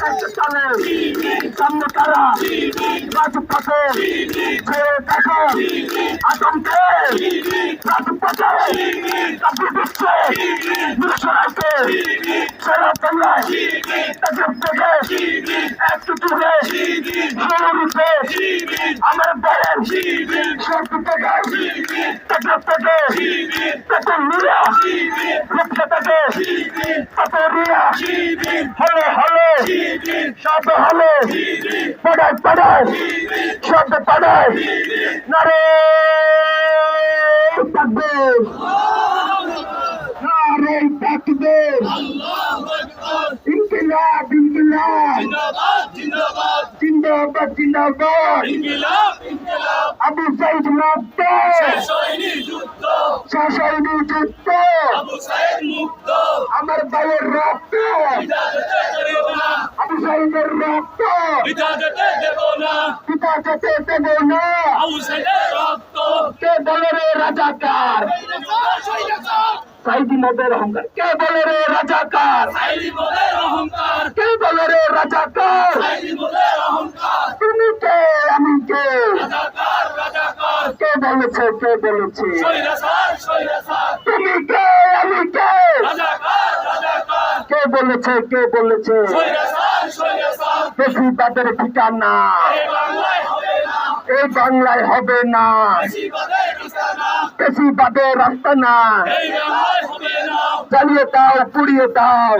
একটা চলে সামনে তারা রাজপথে ছেড়ে দেখো আতঙ্কে রাজপথে কাঁপিয়ে দিচ্ছে মিশনাকে ছেড়ে পেলায় তাদের থেকে একটু দূরে সৌরূপে আমার বলেন সরকার থেকে তাদের থেকে তাদের মিরা রূপে থেকে তাদের রিয়া হলে হলে সব হলে পড়ায় পড়ায় সব পড়ায় নারে তাকবীর নারে তাকবীর ইনকিলাব ইনকিলাব জিন্দাবাদ জিন্দাবাদ আবু সাইদ মুক্ত শাসনী যুদ্ধ আমার ভাইয়ের রক্ত আবু সাইদের রক্ত পিতা যেতে দেব না কে বলে রে রাজাকার সাইদি মোদের অহংকার কে বলে রে রাজাকার কে বলে রে রাজাকার তুমি কে আমি কে কে বলেছে কে বলেছে তুমি কে আমি কে কে বলেছে কে বলেছে বেশিবাদের ঠিকানা এই বাংলায় হবে না বেশিবাদের রাস্তা না জ্বালিয়ে দাও পুড়িয়ে দাও